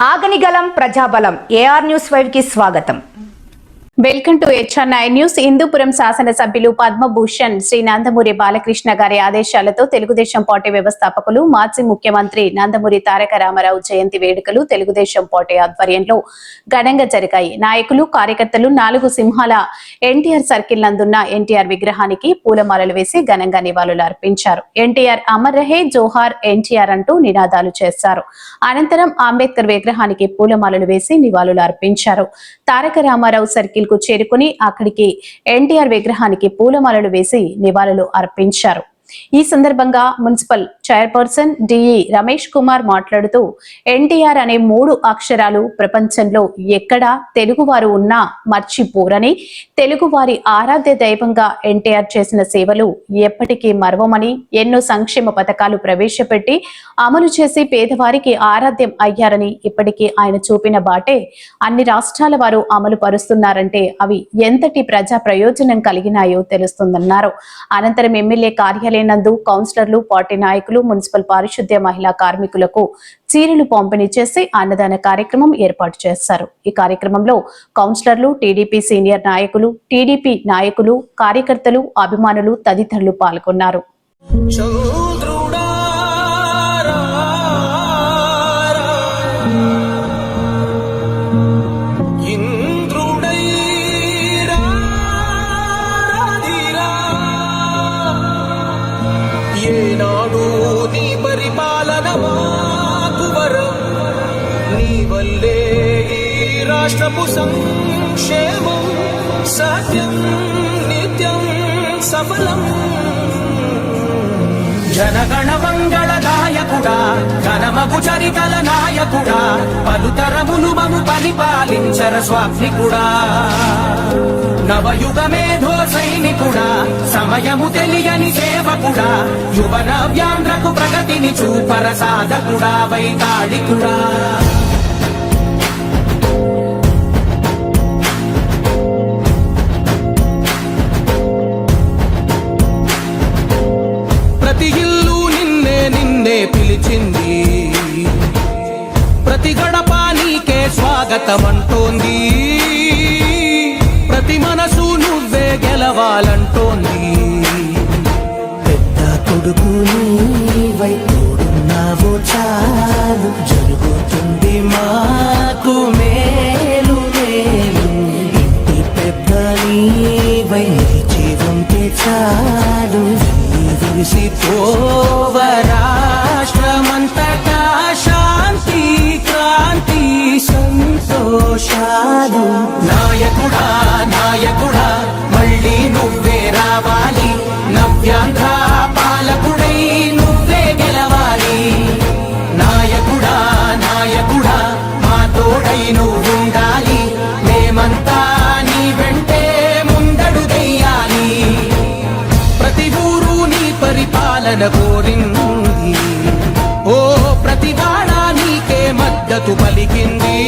ఆగనిగలం ప్రజాబలం AR news 5 కి స్వాగతం. Welcome to HR9 news. Hindupuram శాసనసభ్యులు పద్మభూషణ్ శ్రీ నందమూరి బాలకృష్ణ గారి ఆదేశాలతో తెలుగుదేశం పార్టీ వ్యవస్థాపకులు మాజీ ముఖ్యమంత్రి నందమూరి తారక రామారావు జయంతి వేడుకలు తెలుగుదేశం పార్టీ ఆధ్వర్యంలో ఘనంగా జరిగాయి. నాయకులు, కార్యకర్తలు 4 సింహాల ఎన్టీఆర్ సర్కిల్ నందున్న ఎన్టీఆర్ విగ్రహానికి పూలమాలలు వేసి ఘనంగా నివాళులు అర్పించారు. ఎన్టీఆర్ అమర్ రహే, జోహార్ ఎన్టీఆర్ అంటూ నినాదాలు చేశారు. అనంతరం అంబేద్కర్ విగ్రహానికి పూలమాలలు వేసి నివాళులు అర్పించారు. తారక రామారావు సర్కిల్ కు చేరుకుని అక్కడికి ఎన్టీఆర్ విగ్రహానికి పూలమాలలు వేసి నివాళులు అర్పించారు. ఈ సందర్భంగా municipal chairperson DE Ramesh Kumar మాట్లాడుతూ ఎన్టీఆర్ అనే 3 అక్షరాలు ప్రపంచంలో ఎక్కడ తెలుగువారు ఉన్నా మర్చిపోరని, తెలుగువారి ఆరాధ్య దైవంగా ఎన్టీఆర్ చేసిన సేవలు ఎప్పటికీ మరవమని, ఎన్నో సంక్షేమ పథకాలు ప్రవేశపెట్టి అమలు చేసి పేదవారికి ఆరాధ్యం అయ్యారని, ఇప్పటికీ ఆయన చూపిన బాటే అన్ని రాష్ట్రాల వారు అమలు పరుస్తున్నారంటే అవి ఎంతటి ప్రజా ప్రయోజనం కలిగినాయో తెలుస్తుందన్నారు. అనంతరం ఎమ్మెల్యే కార్యాలయం నందు కౌన్సిలర్లు, పార్టీ నాయకులు, మున్సిపల్ పారిశుద్ధ్య మహిళా కార్మికులకు చీరలు పంపిణీ చేసి అన్నదాన కార్యక్రమం ఏర్పాటు చేశారు. ఈ కార్యక్రమంలో కౌన్సిలర్లు, టీడీపీ సీనియర్ నాయకులు, టీడీపీ నాయకులు, కార్యకర్తలు, అభిమానులు తదితరులు పాల్గొన్నారు. ఏనాడు నీ పరిపాలన మాకు వరం, నీ వల్లే ఈ రాష్ట్రపు సంక్షేమం సత్యం నిత్యం సఫలం. జనగణ మంగళ నాయకుడా, ఘనమగు చరితల నాయకుడా, పలుతరములు మము పరిపాలించర స్వామికుడా, నవయుగ మేధో సైనికుడా, సమయము తెలియని సేవకుడా, యువన వ్యాంధ్రకు ప్రగతిని చూపర సాధకుడా, వైతాళికుడా. ప్రతి ఇల్లు నిన్నే నిన్నే పిలిచింది, ప్రతి గడప నీకే స్వాగతమంటోంది, ప్రతి మనసు నువ్వే గెలవాలంటోంది. పెద్ద కొడుకు నీవై తోడున్నావో చాలు, జరుగుతుంది మాకు మేలు మేలు. ఇంటి పెద్ద నీవై నిలిచి ఉంటే చాలు, విరిసిపోవ రాష్ట్రమంతటా శాంతి, క్రాంతి, సంతోషాలు. నాయకుడా నాయకుడా మళ్ళీ నువ్వే రావాలి, నవ్యాంధ్ర పాలకుడై నువ్వే గెలవాలి. నాయకుడా నాయకుడా మా తోడై నువ్వుండాలి, మేమంతా నీ వెంటే ముందడు దెయ్యాలి. ప్రతి ఊరు నీ పరిపాలన కోరింది, ఓ ప్రతి వాడ నీకే మద్దతు పలికింది.